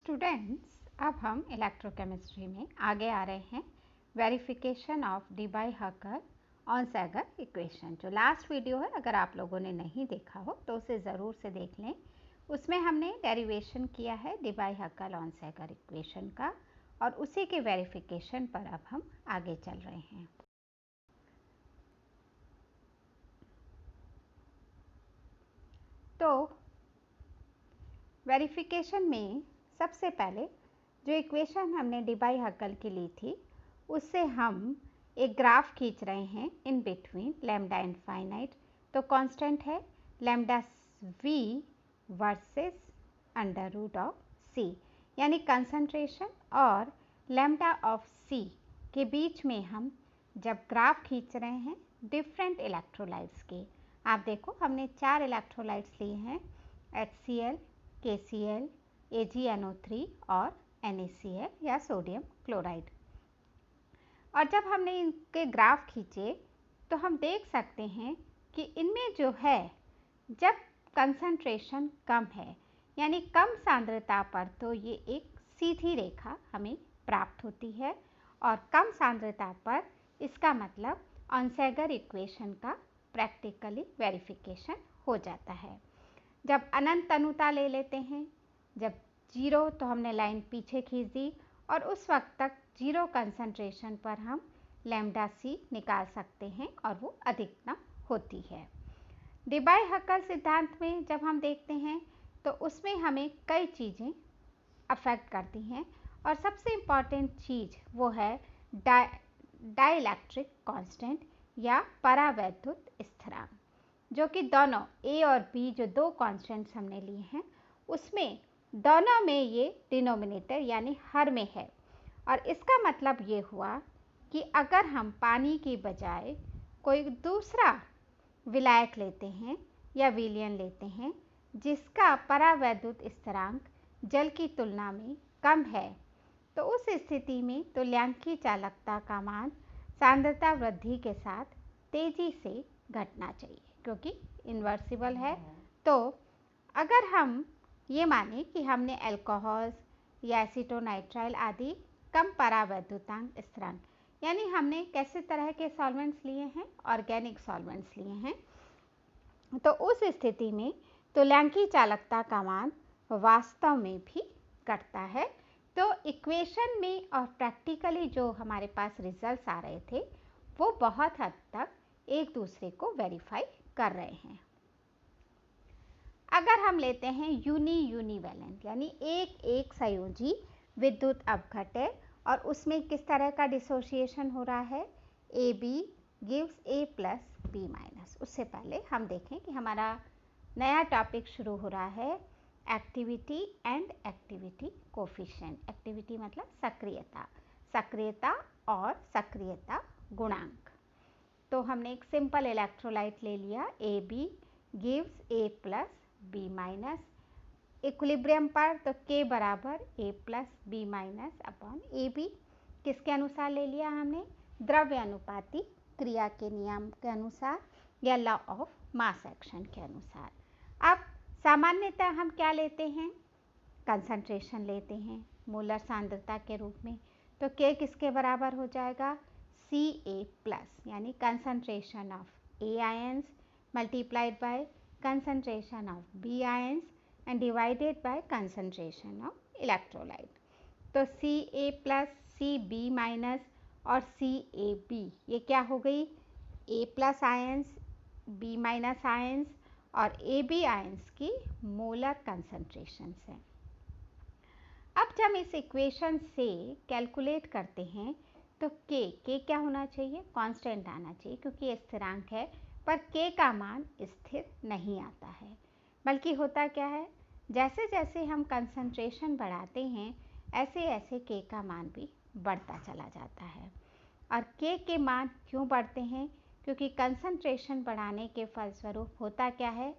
Students, अब हम electrochemistry में आगे आ रहे हैं। Verification of Debye Huckel Onsager equation. जो लास्ट वीडियो है, अगर आप लोगों ने नहीं देखा हो तो उसे ज़रूर से देख लें। उसमें हमने डेरिवेशन किया है डीबाई-हकर-ऑनसैगर इक्वेशन का और उसी के वेरिफिकेशन पर अब हम आगे चल रहे हैं। तो वेरिफिकेशन में सबसे पहले जो इक्वेशन हमने डीबाई-हकर की ली थी, उससे हम एक ग्राफ खींच रहे हैं इन बिटवीन लैम्डा इनफाइनाइट। तो कांस्टेंट है lambda V versus under root of C, यानी कंसंट्रेशन और लैम्डा ऑफ सी के बीच में हम जब ग्राफ खींच रहे हैं डिफरेंट इलेक्ट्रोलाइट्स के। आप देखो, हमने 4 इलेक्ट्रोलाइट्स लिए हैं, HCl, KCl, AgNO3 और NaCl या सोडियम क्लोराइड। और जब हमने इनके ग्राफ खींचे तो हम देख सकते हैं कि इनमें जो है, जब कंसंट्रेशन कम है यानी कम सांद्रता पर, तो ये एक सीधी रेखा हमें प्राप्त होती है और कम सांद्रता पर इसका मतलब ऑनसैगर इक्वेशन का प्रैक्टिकली वेरिफिकेशन हो जाता है। जब अनंत तनुता ले लेते हैं, जब जीरो, तो हमने लाइन पीछे खींच दी और उस वक्त तक जीरो कंसंट्रेशन पर हम लैम्डा सी निकाल सकते हैं और वो अधिकतम होती है। डीबाई-हकर सिद्धांत में जब हम देखते हैं तो उसमें हमें कई चीज़ें अफेक्ट करती हैं और सबसे इम्पॉर्टेंट चीज़ वो है डाइलेक्ट्रिक कांस्टेंट या परावैद्युत स्थिरांक, जो कि दोनों ए और बी जो दो कांस्टेंट्स हमने लिए हैं उसमें दोनों में ये डिनोमिनेटर यानी हर में है। और इसका मतलब ये हुआ कि अगर हम पानी की बजाय कोई दूसरा विलायक लेते हैं या विलयन लेते हैं जिसका परावैद्युत स्थिरांक जल की तुलना में कम है, तो उस स्थिति में तुल्यांकी चालकता का मान सांद्रता वृद्धि के साथ तेजी से घटना चाहिए, क्योंकि इन्वर्सिबल है। तो अगर हम ये माने कि हमने अल्कोहल्स या एसीटोनाइट्राइल आदि कम परावैद्युतांक स्थिरांक, यानी हमने कैसे तरह के सॉल्वेंट्स लिए हैं, ऑर्गेनिक सॉल्वेंट्स लिए हैं, तो उस स्थिति में तुल्यांकी चालकता का मान वास्तव में भी घटता है। तो इक्वेशन में और प्रैक्टिकली जो हमारे पास रिजल्ट्स आ रहे थे वो बहुत हद तक एक दूसरे को वेरीफाई कर रहे हैं। अगर हम लेते हैं यूनिवैलेंट यानी एक संयोजी विद्युत अपघटय, और उसमें किस तरह का डिसोसिएशन हो रहा है, AB gives A plus B minus. उससे पहले हम देखें कि हमारा नया टॉपिक शुरू हो रहा है activity and activity coefficient. Activity मतलब सक्रियता और सक्रियता गुणांक। तो हमने एक सिंपल इलेक्ट्रोलाइट ले लिया, AB gives A plus B minus. Equilibrium पर तो K बराबर A plus B minus upon AB। किसके अनुसार ले लिया हमने, द्रव्य अनुपाती क्रिया के नियम के अनुसार या लॉ ऑफ मास एक्शन के अनुसार। अब सामान्यतः हम क्या लेते हैं, कंसंट्रेशन लेते हैं मोलर सांद्रता के रूप में। तो K किसके बराबर हो जाएगा, Ca प्लस, यानी concentration of A ions multiplied by concentration of B ions and divided by concentration of electrolyte। तो Ca plus Cb minus और Cab ये क्या हो गई, A plus ions, B minus ions और AB ions की molar concentrations हैं। अब जब इस इक्वेशन से कैलकुलेट करते हैं तो K क्या होना चाहिए, कांस्टेंट आना चाहिए, क्योंकि ये स्थिरांक है। पर K का मान स्थिर नहीं आता है, बल्कि होता क्या है, जैसे जैसे हम कंसंट्रेशन बढ़ाते हैं ऐसे ऐसे K का मान भी बढ़ता चला जाता है। और K के मान क्यों बढ़ते हैं, क्योंकि कंसंट्रेशन बढ़ाने के फलस्वरूप होता क्या है,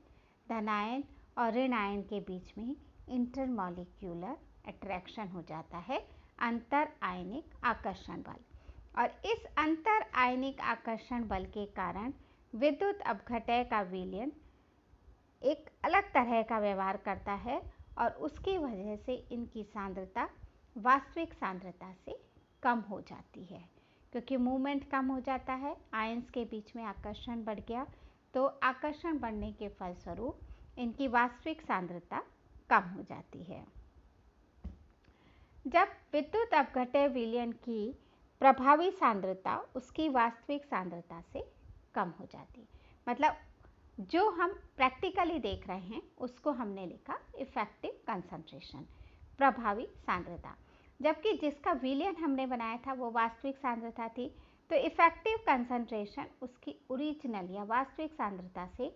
धनायन और ऋण आयन के बीच में इंटरमॉलिक्यूलर अट्रैक्शन हो जाता है, अंतर आयनिक आकर्षण बल। और इस अंतर आयनिक आकर्षण बल के कारण विद्युत अपघटय का विलयन एक अलग तरह का व्यवहार करता है और उसकी वजह से इनकी सांद्रता वास्तविक सांद्रता से कम हो जाती है। क्योंकि मूवमेंट कम हो जाता है, आयंस के बीच में आकर्षण बढ़ गया, तो आकर्षण बढ़ने के फलस्वरूप इनकी वास्तविक सांद्रता कम हो जाती है। जब विद्युत अपघट्य विलयन की प्रभावी सांद्रता उसकी वास्तविक सांद्रता से कम हो जाती है, मतलब जो हम प्रैक्टिकली देख रहे हैं उसको हमने लिखा इफेक्टिव कंसंट्रेशन, प्रभावी सांद्रता। जबकि जिसका विलयन हमने बनाया था वो वास्तविक सांद्रता थी, तो इफेक्टिव कंसंट्रेशन उसकी ओरिजिनल या वास्तविक सांद्रता से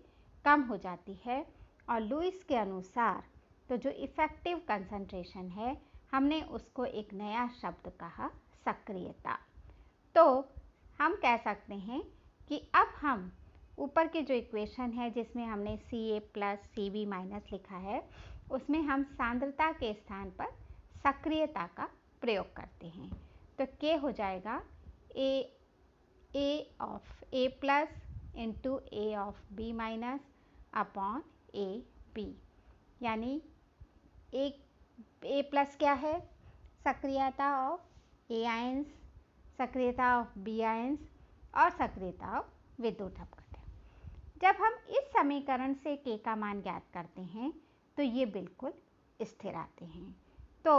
कम हो जाती है। और लुईस के अनुसार तो जो इफेक्टिव कंसंट्रेशन है हमने उसको एक नया शब्द कहा, सक्रियता। तो हम कह सकते हैं कि अब हम ऊपर की जो इक्वेशन है जिसमें हमने Ca प्लस Cb माइनस लिखा है, उसमें हम सांद्रता के स्थान पर सक्रियता का प्रयोग करते हैं। तो K हो जाएगा A of A plus into A of B minus upon AB, यानी A प्लस क्या है, सक्रियता ऑफ A आयंस, सक्रियता ऑफ B आयंस और सक्रियता ऑफ विद्युत अपघट्य। जब हम इस समीकरण से K का मान ज्ञात करते हैं तो ये बिल्कुल स्थिर आते हैं। तो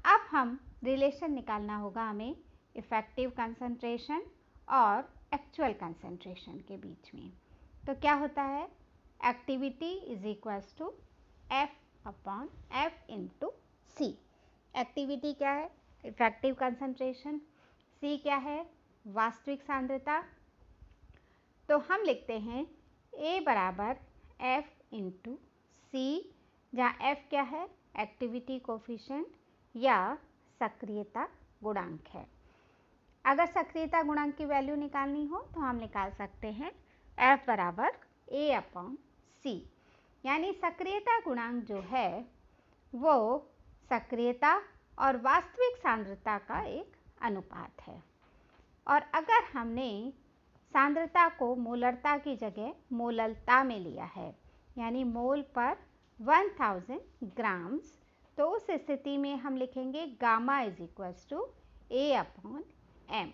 अब हम रिलेशन निकालना होगा हमें इफेक्टिव कंसंट्रेशन और एक्चुअल कंसंट्रेशन के बीच में। तो क्या होता है, activity is equals to F upon F into C। Activity क्या है, इफेक्टिव कंसंट्रेशन, C क्या है, वास्तविक सांद्रता। तो हम लिखते हैं A बराबर F इंटू C, जहाँ F क्या है, एक्टिविटी कोफिशिएंट या सक्रियता गुणांक है। अगर सक्रियता गुणांक की वैल्यू निकालनी हो तो हम निकाल सकते हैं F बराबर A अपॉन C, यानी सक्रियता गुणांक जो है वो सक्रियता और वास्तविक सांद्रता का एक अनुपात है। और अगर हमने सांद्रता को मोलरता की जगह मोललता में लिया है, यानी मोल पर 1000 ग्राम्स, तो उस स्थिति में हम लिखेंगे gamma is equals to A upon M।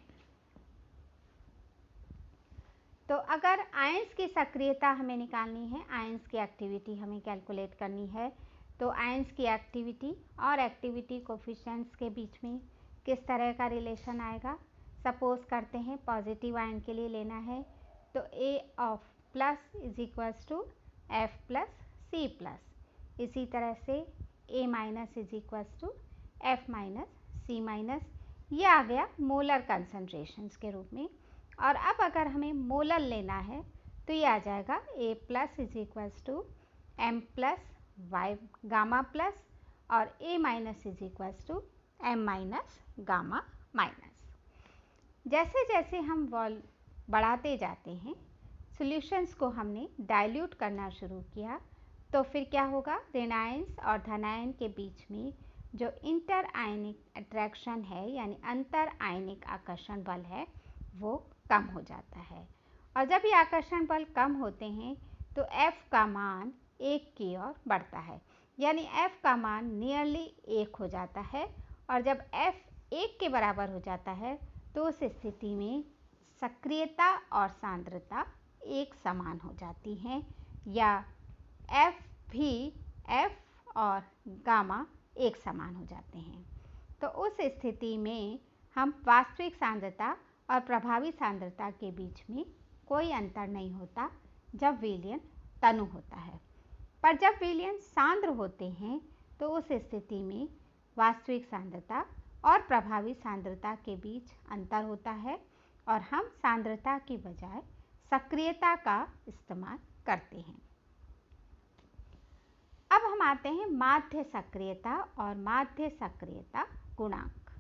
तो अगर आयंस की सक्रियता हमें निकालनी है, आयंस की एक्टिविटी हमें कैलकुलेट करनी है, तो आयंस की एक्टिविटी और एक्टिविटी कोफिशिएंट्स के बीच में किस तरह का रिलेशन आएगा। सपोज करते हैं पॉजिटिव आयन के लिए लेना है, तो A of plus is equals to F plus C plus. इसी तरह से A minus is equals to F minus C minus, ये आ गया मोलर कंसंट्रेशंस के रूप में। और अब अगर हमें मोलर लेना है तो ये आ जाएगा A plus is equals to M plus Y gamma plus और A minus is equals to M minus gamma minus. जैसे जैसे हम वॉल्यूम बढ़ाते जाते हैं, सॉल्यूशंस को हमने डाइल्यूट करना शुरू किया, तो फिर क्या होगा, ऋण आयंस और धनायन के बीच में जो इंटर आयनिक अट्रैक्शन है यानी अंतर आयनिक आकर्षण बल है वो कम हो जाता है। और जब ये आकर्षण बल कम होते हैं तो F का मान 1 की ओर बढ़ता है, यानी F का मान नियरली 1 हो जाता है। और जब F 1 के बराबर हो जाता है तो उस स्थिति में सक्रियता और सांद्रता एक समान हो जाती हैं, या F भी F और गामा एक समान हो जाते हैं। तो उस स्थिति में हम वास्तविक सांद्रता और प्रभावी सांद्रता के बीच में कोई अंतर नहीं होता जब विलयन तनु होता है। पर जब विलयन सांद्र होते हैं तो उस स्थिति में वास्तविक सांद्रता और प्रभावी सांद्रता के बीच अंतर होता है और हम सांद्रता की बजाय सक्रियता का इस्तेमाल करते हैं। अब हम आते हैं माध्य सक्रियता और माध्य सक्रियता गुणांक,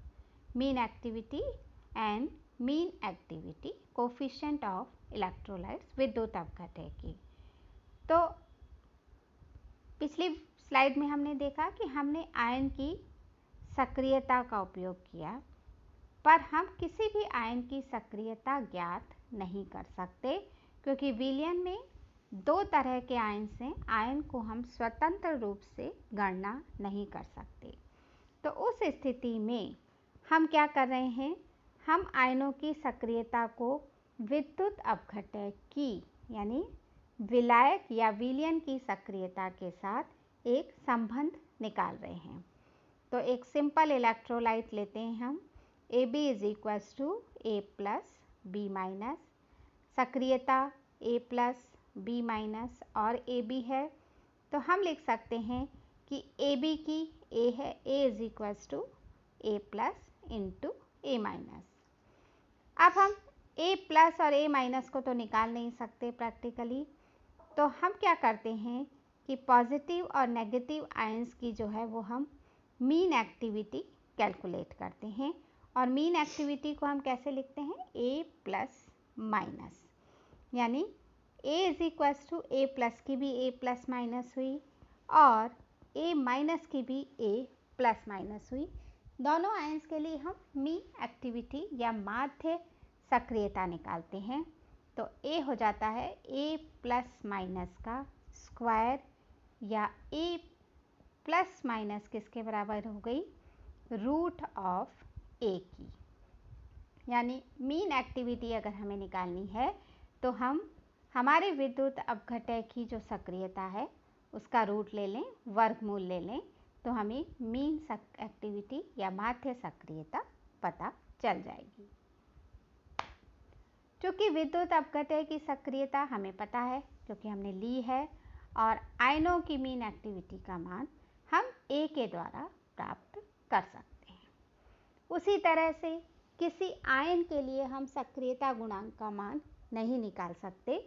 mean activity and mean activity coefficient of electrolytes विद्युत अपघट्य की। तो पिछली स्लाइड में हमने देखा कि हमने आयन की सक्रियता का उपयोग किया, पर हम किसी भी आयन की सक्रियता ज्ञात नहीं कर सकते क्योंकि विलयन में दो तरह के आयन्स हैं, आयन को हम स्वतंत्र रूप से गणना नहीं कर सकते। तो उस स्थिति में हम क्या कर रहे हैं, हम आयनों की सक्रियता को विद्युत अपघटय की यानी विलायक या विलयन की सक्रियता के साथ एक संबंध निकाल रहे हैं। तो एक सिंपल इलेक्ट्रोलाइट लेते हैं हम, AB = A plus B minus, सक्रियता A प्लस B माइनस और AB है, तो हम लिख सकते हैं कि AB की A है, A = A plus into A minus. अब हम A प्लस और A माइनस को तो निकाल नहीं सकते प्रैक्टिकली, तो हम क्या करते हैं कि पॉजिटिव और नेगेटिव आयंस की जो है वो हम मीन एक्टिविटी कैलकुलेट करते हैं। और मीन एक्टिविटी को हम कैसे लिखते हैं, A प्लस माइनस, यानी A = A प्लस की भी A प्लस माइनस हुई और A माइनस की भी A प्लस माइनस हुई। दोनों आयंस के लिए हम मीन एक्टिविटी या माध्य सक्रियता निकालते हैं। तो A हो जाता है A प्लस माइनस का स्क्वायर, या A प्लस माइनस किसके बराबर हो गई, रूट ऑफ A की। यानी मीन एक्टिविटी अगर हमें निकालनी है तो हम हमारे विद्युत अपघटय की जो सक्रियता है उसका रूट ले लें, वर्गमूल ले लें, तो हमें मीन एक्टिविटी या माध्य सक्रियता पता चल जाएगी। क्योंकि विद्युत अपघटय की सक्रियता हमें पता है क्योंकि हमने ली है, और आयनों की मीन एक्टिविटी का मान हम A के द्वारा प्राप्त कर सकते हैं। उसी तरह से किसी आयन के लिए हम सक्रियता गुणांक का मान नहीं निकाल सकते,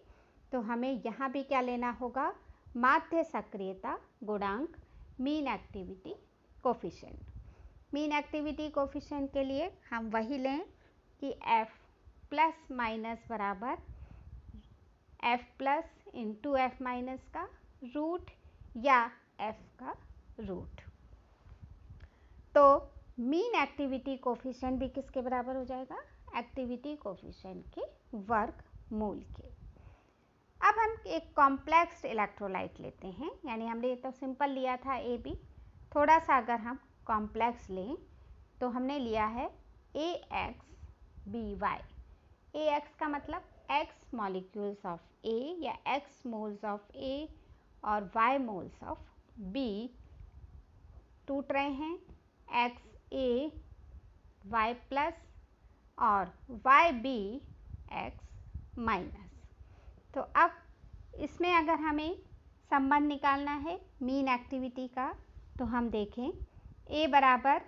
तो हमें यहाँ भी क्या लेना होगा, माध्य सक्रियता गुणांक, mean activity coefficient. Mean activity coefficient के लिए हम वही लें कि F प्लस माइनस बराबर F plus into F minus का रूट या F का रूट। तो मीन एक्टिविटी कोफिशिएंट भी किसके बराबर हो जाएगा, एक्टिविटी कोफिशिएंट के वर्गमूल के। अब हम एक कॉम्प्लेक्स इलेक्ट्रोलाइट लेते हैं, यानी हमने तो सिंपल लिया था AB, थोड़ा सा अगर हम कॉम्प्लेक्स लें तो हमने लिया है AXBY। AX का मतलब X मॉलिक्यूल्स ऑफ A या X मोल्स ऑफ A और Y मोल्स ऑफ B टूट रहे हैं, XA Y प्लस और YB X माइनस। तो अब इसमें अगर हमें संबंध निकालना है मीन एक्टिविटी का, तो हम देखें A बराबर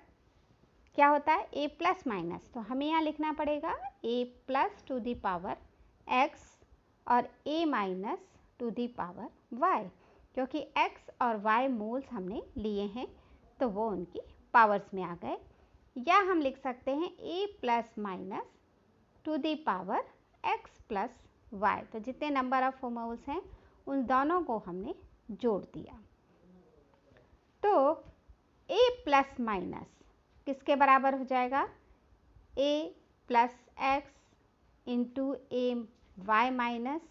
क्या होता है, A प्लस माइनस, तो हमें यहाँ लिखना पड़ेगा A plus to the power X और A minus to the power Y, क्योंकि X और Y मोल्स हमने लिए हैं तो वो उनकी पावर्स में आ गए। या हम लिख सकते हैं A plus minus to the power X plus Y, तो जितने नंबर ऑफ मोल्स हैं उन दोनों को हमने जोड़ दिया। तो A प्लस माइनस किसके बराबर हो जाएगा, A plus X into A Y minus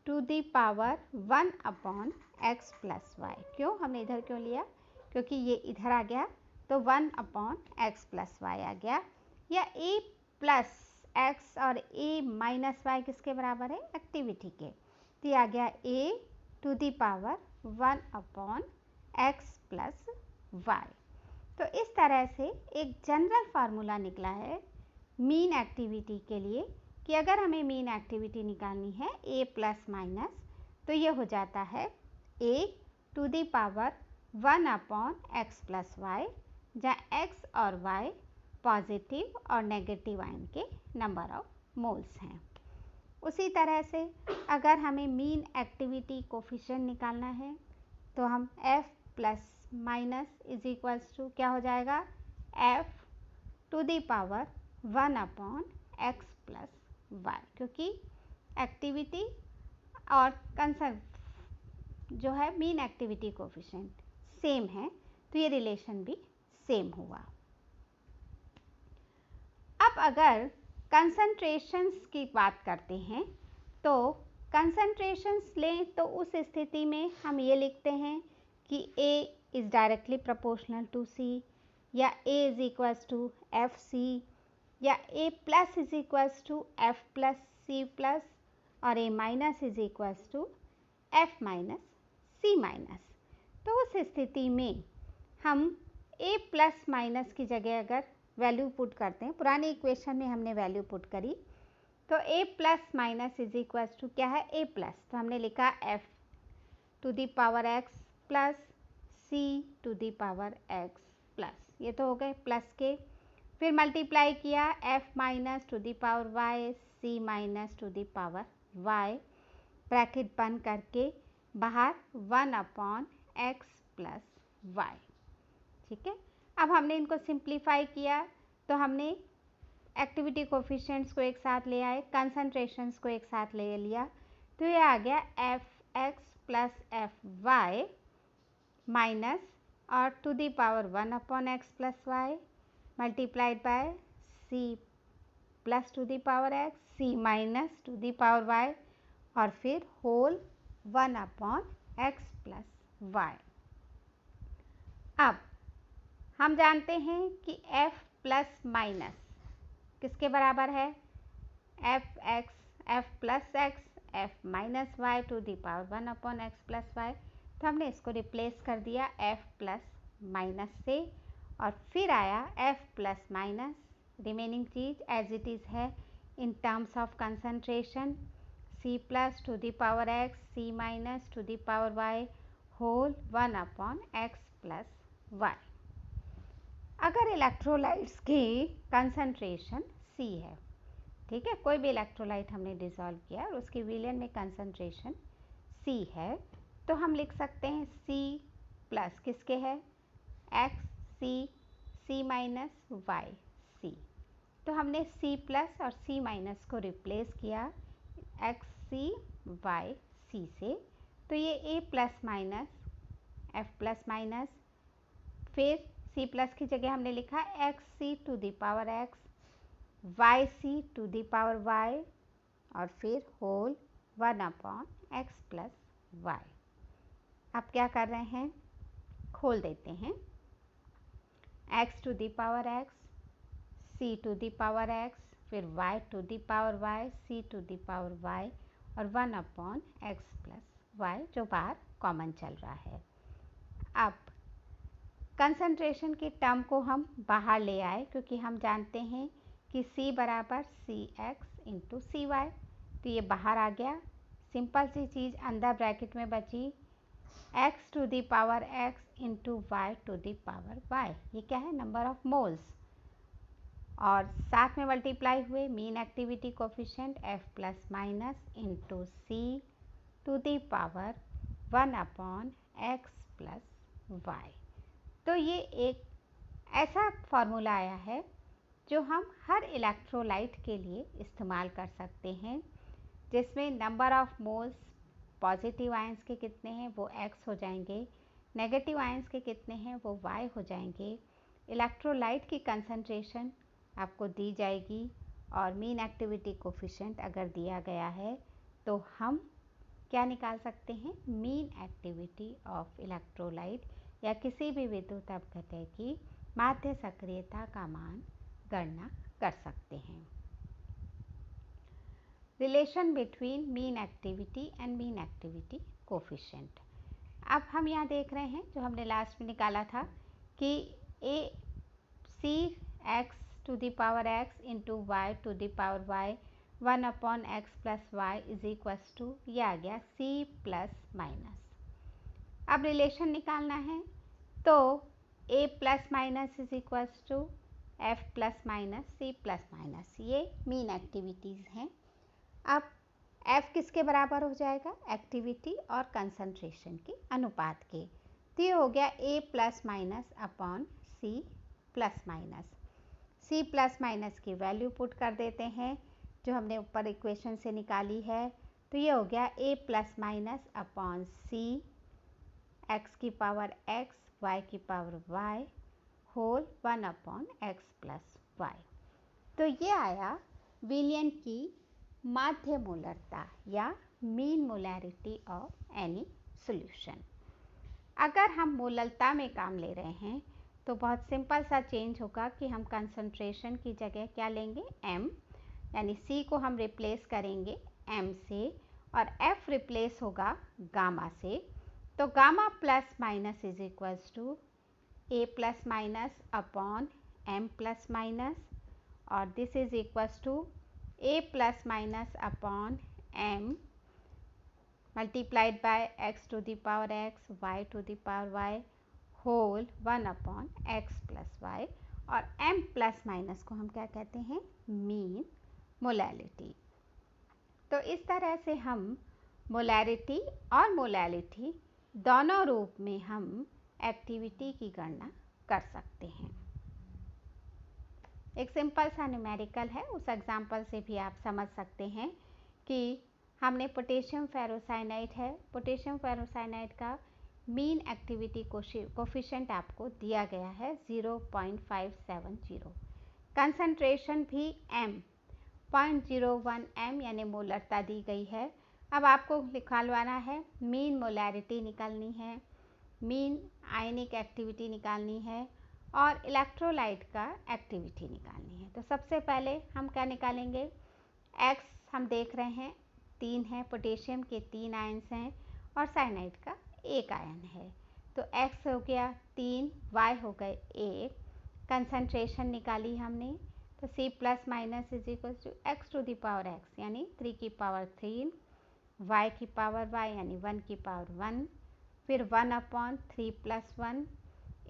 to the power 1 upon X plus Y। क्यों, हमने इधर क्यों लिया, क्योंकि ये इधर आ गया तो 1 अपॉन X प्लस Y आ गया। या A प्लस X और A माइनस Y किसके बराबर है, एक्टिविटी के, तो ये आ गया A to the power 1 upon X plus Y। तो इस तरह से एक जनरल फार्मूला निकला है मीन एक्टिविटी के लिए कि अगर हमें मीन एक्टिविटी निकालनी है A प्लस माइनस, तो ये हो जाता है A to the power 1 upon X plus Y, जहाँ X और Y पॉजिटिव और नेगेटिव आयन के नंबर ऑफ मोल्स हैं। उसी तरह से अगर हमें मीन एक्टिविटी कोफिशिएंट निकालना है तो हम F plus minus is equals to क्या हो जाएगा, F to the power 1 upon X plus Y, क्योंकि एक्टिविटी और कंसर्व जो है मीन एक्टिविटी कोफिशिएंट सेम है, तो ये रिलेशन भी सेम हुआ। अब अगर कंसंट्रेशंस की बात करते हैं तो कंसंट्रेशंस लें तो उस स्थिति में हम ये लिखते हैं कि A is directly proportional to C, या A is equals to FC, या A plus is equals to F plus C plus, और A minus is equals to F minus C minus. तो उस स्थिति में हम A प्लस माइनस की जगह अगर वैल्यू पुट करते हैं, पुरानी इक्वेशन में हमने वैल्यू पुट करी, तो A plus minus is equals to क्या है, A प्लस, तो हमने लिखा F to the power x plus C to the power x plus, ये तो हो गए प्लस के। फिर मल्टीप्लाई किया F minus to the power y, C minus to the power y, bracket बंद करके बाहर 1/x प्लस y। ठीक है, अब हमने इनको सिंप्लीफाई किया तो हमने एक्टिविटी कोफिशिएंट्स को एक साथ ले आए, कंसंट्रेशंस को एक साथ ले लिया, तो ये आ गया Fx प्लस Fy माइनस और to the power 1/x plus y multiplied by C plus to the power x, C minus to the power y, और फिर होल 1/x प्लस y। अब हम जानते हैं कि f प्लस माइनस किसके बराबर है, f plus x, f minus y to the power 1/x plus y। तो हमने इसको रिप्लेस कर दिया f प्लस माइनस से, और फिर आया f प्लस माइनस, रिमेनिंग चीज एज इट इज़ है in terms of concentration, c plus to the power x, c minus to the power y, whole 1/x plus y। अगर electrolytes की concentration C है, ठीक है, कोई भी इलेक्ट्रोलाइट हमने डिसॉल्व किया और उसकी विलयन में कंसंट्रेशन C है, तो हम लिख सकते हैं C प्लस किसके है, x C, C minus y C। तो हमने C प्लस और C माइनस को रिप्लेस किया x C y C से, तो ये A plus minus F plus minus, फिर C प्लस की जगह हमने लिखा x C to the power x, y C to the power y, और फिर होल 1/x प्लस y। अब क्या कर रहे हैं, खोल देते हैं, x to the power x, c to the power x, फिर y to the power y, c to the power y, और 1/x प्लस y, जो बाहर कॉमन चल रहा है। अब कंसंट्रेशन की टर्म को हम बाहर ले आए, क्योंकि हम जानते हैं कि C बराबर Cx इंटू CY, तो ये बाहर आ गया। सिंपल सी चीज़ अंदर ब्रैकेट में बची, x to the power x into Y to the power y, ये क्या है, नंबर ऑफ मोल्स, और साथ में मल्टीप्लाई हुए mean activity coefficient F plus minus into C to the power 1/x plus y। तो ये एक ऐसा फॉर्मूला आया है जो हम हर इलेक्ट्रोलाइट के लिए इस्तेमाल कर सकते हैं, जिसमें number of moles positive ions के कितने हैं वो x हो जाएंगे, नेगेटिव आयंस के कितने हैं वो y हो जाएंगे, इलेक्ट्रोलाइट की कंसंट्रेशन आपको दी जाएगी, और मीन एक्टिविटी कोफिशिएंट अगर दिया गया है तो हम क्या निकाल सकते हैं, मीन एक्टिविटी ऑफ इलेक्ट्रोलाइट या किसी भी विद्युत अपघटय की माध्य सक्रियता का मान गणना कर सकते हैं। Relation between mean activity and mean activity coefficient. अब हम यहाँ देख रहे हैं जो हमने लास्ट में निकाला था कि A C X to the power X into Y to the power Y 1/x plus Y is equals to, ये आ गया C प्लस माइनस। अब रिलेशन निकालना है तो A plus minus is equals to F plus minus C plus minus, ये mean activities हैं। अब F किसके बराबर हो जाएगा, एक्टिविटी और कंसंट्रेशन के अनुपात के, तो ये हो गया A plus minus upon C plus minus. C plus minus की वैल्यू पुट कर देते हैं जो हमने ऊपर इक्वेशन से निकाली है, तो ये हो गया A plus minus upon C, x की पावर x, y की power y, whole 1/x plus y। तो ये आया विलयन की माध्य मोलरता या mean molarity of any solution. अगर हम मोललता में काम ले रहे हैं तो बहुत सिंपल सा चेंज होगा कि हम कंसंट्रेशन की जगह क्या लेंगे, m, यानी C को हम रिप्लेस करेंगे m से और F रिप्लेस होगा गामा से। तो gamma plus minus is equals to A plus minus upon m plus minus, और this is equals to A plus minus upon m multiplied by x to the power x, y to the power y whole 1 upon x plus y, और m plus minus को हम क्या कहते हैं, mean molality. तो इस तरह से हम मोलैरिटी और मोलैलिटी दोनों रूप में हम एक्टिविटी की गणना कर सकते हैं। एक सिंपल सा न्यूमेरिकल है, उस एग्जाम्पल से भी आप समझ सकते हैं कि हमने पोटेशियम फेरोसाइनाइड है, पोटेशियम फेरोसाइनाइड का मीन एक्टिविटी कोफिशिएंट आपको दिया गया है 0.570, कंसंट्रेशन भी m 0.01 m यानी मोलरता दी गई है। अब आपको निकालवाना है, मीन मोलैरिटी निकालनी है, मीन आयनिक एक्टिविटी निकालनी है और इलेक्ट्रोलाइट का एक्टिविटी निकालनी है। तो सबसे पहले हम क्या निकालेंगे, x हम देख रहे हैं 3 है, पोटेशियम के 3 आयन्स हैं और साइनाइड का 1 आयन है। तो x हो गया 3, y हो गए 1, कंसंट्रेशन निकाली हमने। तो C plus minus is equal to x to the power x यानी 3 की पावर 3, y की पावर y यानी 1 की पावर 1, फिर 1 अपॉन 3 प्लस 1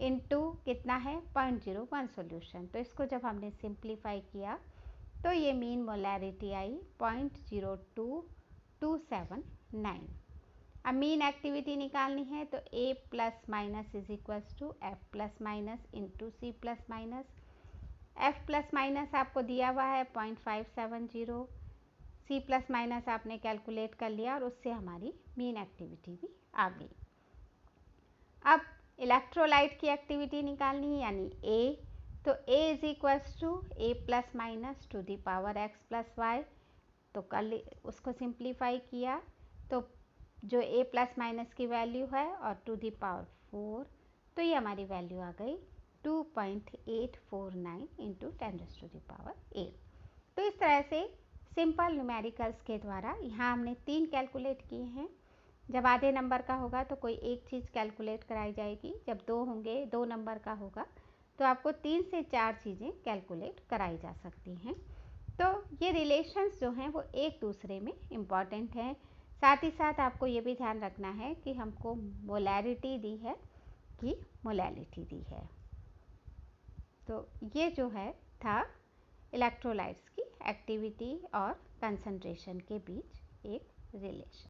इंटू कितना है 0.01 सॉल्यूशन। तो इसको जब हमने सिंप्लीफाई किया तो ये मीन मोलैरिटी आई 0.02279। अब मीन एक्टिविटी निकालनी है तो A plus minus is equals to F plus minus into C plus minus. F plus minus आपको दिया हुआ है 0.570, C प्लस माइनस आपने कैलकुलेट कर लिया और उससे हमारी मीन एक्टिविटी भी आ गई। अब इलेक्ट्रोलाइट की एक्टिविटी निकालनी है यानी A, तो A is equals to A plus minus to the power x plus y. तो कर उसको सिंप्लीफाई किया तो जो A प्लस माइनस की वैल्यू है और टू द पावर 4, तो ये हमारी वैल्यू आ गई 2.849 इंटू 10 टू द पावर 8। तो इस तरह से सिंपल न्यूमेरिकल्स के द्वारा यहाँ हमने 3 कैलकुलेट किए हैं। जब आधे नंबर का होगा तो कोई एक चीज़ कैलकुलेट कराई जाएगी, जब 2 होंगे 2 नंबर का होगा तो आपको 3 से 4 चीज़ें कैलकुलेट कराई जा सकती हैं। तो ये रिलेशंस जो हैं वो एक दूसरे में इम्पॉर्टेंट हैं। साथ ही साथ आपको ये भी ध्यान रखना है कि हमको मोलैरिटी दी है कि मोलैलिटी दी है। तो ये जो है था इलेक्ट्रोलाइट्स की एक्टिविटी और कंसंट्रेशन के बीच एक रिलेशन।